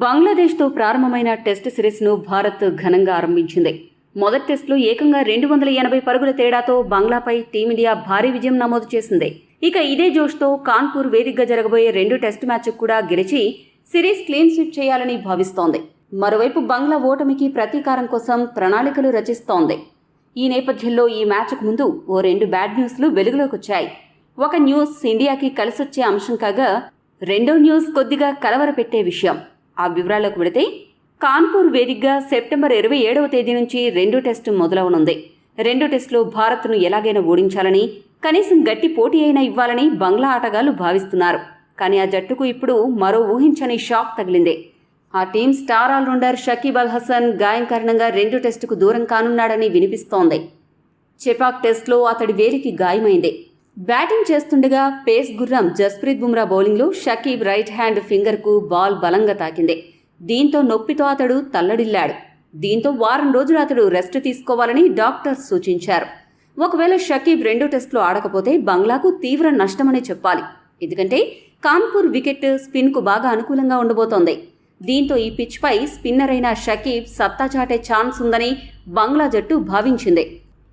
బంగ్లాదేశ్తో ప్రారంభమైన టెస్ట్ సిరీస్ను భారత్ ఘనంగా ఆరంభించింది. మొదటి టెస్టులో ఏకంగా 280 పరుగుల తేడాతో బంగ్లాపై టీమిండియా భారీ విజయం నమోదు చేసింది. ఇక ఇదే జోష్తో కాన్పూర్ వేదికగా జరగబోయే 2 టెస్టు మ్యాచ్కు కూడా గెలిచి సిరీస్ క్లీన్ స్వీప్ చేయాలని భావిస్తోంది. మరోవైపు బంగ్లా ఓటమికి ప్రతీకారం కోసం ప్రణాళికలు రచిస్తోంది. ఈ నేపథ్యంలో ఈ మ్యాచ్కు ముందు ఓ 2 బ్యాడ్ న్యూస్లు వెలుగులోకి వచ్చాయి. ఒక న్యూస్ ఇండియాకి కలిసొచ్చే అంశం కాగా, రెండో న్యూస్ కొద్దిగా కలవరపెట్టే విషయం. ఆ వివరాల్లోకి వెళితే, కాన్పూర్ వేదికగా సెప్టెంబర్ 27వ తేదీ నుంచి 2 టెస్టు మొదలవనుంది. 2 టెస్టులో భారత్ను ఎలాగైనా ఓడించాలని, కనీసం గట్టి పోటీ అయినా ఇవ్వాలని బంగ్లా ఆటగాళ్లు భావిస్తున్నారు. కానీ ఆ జట్టుకు ఇప్పుడు మరో ఊహించని షాక్ తగిలింది. ఆ టీం స్టార్ ఆల్రౌండర్ షకీబ్ అల్ హసన్ గాయం కారణంగా 2 టెస్టుకు దూరం కానున్నాడని వినిపిస్తోంది. చెపాక్ టెస్టులో అతడి వేలికి గాయమైంది. బ్యాటింగ్ చేస్తుండగా పేస్ గుర్రం జస్ప్రీత్ బుమ్రా బౌలింగ్లో షకీబ్ రైట్ హ్యాండ్ ఫింగర్కు బాల్ బలంగా తాకింది. దీంతో నొప్పితో అతడు తల్లడిల్లాడు. దీంతో వారం రోజులు అతడు రెస్ట్ తీసుకోవాలని డాక్టర్స్ సూచించారు. ఒకవేళ షకీబ్ 2 టెస్టులు ఆడకపోతే బంగ్లాకు తీవ్ర నష్టమనే చెప్పాలి. ఎందుకంటే కాన్పూర్ వికెట్ స్పిన్కు బాగా అనుకూలంగా ఉండబోతోంది. దీంతో ఈ పిచ్పై స్పిన్నర్ అయిన షకీబ్ సత్తా చాటే ఛాన్స్ ఉందని బంగ్లా జట్టు భావించింది.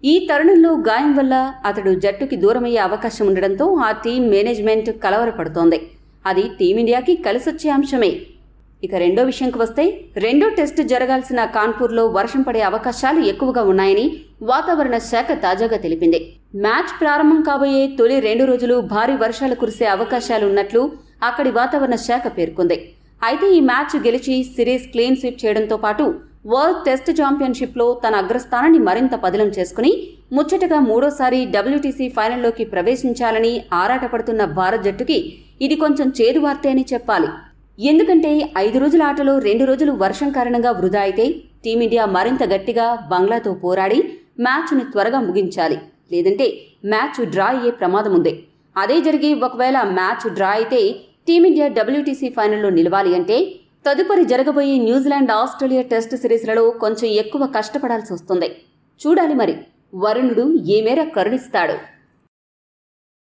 ఈ తరుణంలో గాయం వల్ల అతడు జట్టుకి దూరమయ్యే అవకాశం ఉండడంతో ఆ టీం మేనేజ్మెంట్ కలవరపడుతోంది. అది టీమిండియాకి కలిసొచ్చే అంశమే. ఇక రెండో విషయంకి వస్తే, 2వ టెస్టు జరగాల్సిన కాన్పూర్లో వర్షం పడే అవకాశాలు ఎక్కువగా ఉన్నాయని వాతావరణ శాఖ తాజాగా తెలిపింది. మ్యాచ్ ప్రారంభం కాబోయే తొలి 2 రోజులు భారీ వర్షాలు కురిసే అవకాశాలు ఉన్నట్లు అక్కడి వాతావరణ శాఖ పేర్కొంది. అయితే ఈ మ్యాచ్ గెలిచి సిరీస్ క్లీన్ స్వీప్ చేయడంతో పాటు వరల్డ్ టెస్ట్ ఛాంపియన్షిప్లో తన అగ్రస్థానాన్ని మరింత పదిలం చేసుకుని ముచ్చటగా 3వసారి WTC ఫైనల్లోకి ప్రవేశించాలని ఆరాటపడుతున్న భారత్ జట్టుకి ఇది కొంచెం చేదు వార్తే అని చెప్పాలి. ఎందుకంటే 5 రోజుల ఆటలో 2 రోజులు వర్షం కారణంగా వృధా అయితే టీమిండియా మరింత గట్టిగా బంగ్లాతో పోరాడి మ్యాచ్ను త్వరగా ముగించాలి. లేదంటే మ్యాచ్ డ్రా అయ్యే ప్రమాదం ఉంది. అదే జరిగి ఒకవేళ మ్యాచ్ డ్రా అయితే టీమిండియా WTC ఫైనల్లో నిలవాలి అంటే తదుపరి జరగబోయే న్యూజిలాండ్ ఆస్ట్రేలియా టెస్ట్ సిరీస్లలో కొంచెం ఎక్కువ కష్టపడాల్సి వస్తుంది. చూడాలి మరి వరుణుడు ఏ మేర కరుణిస్తాడు.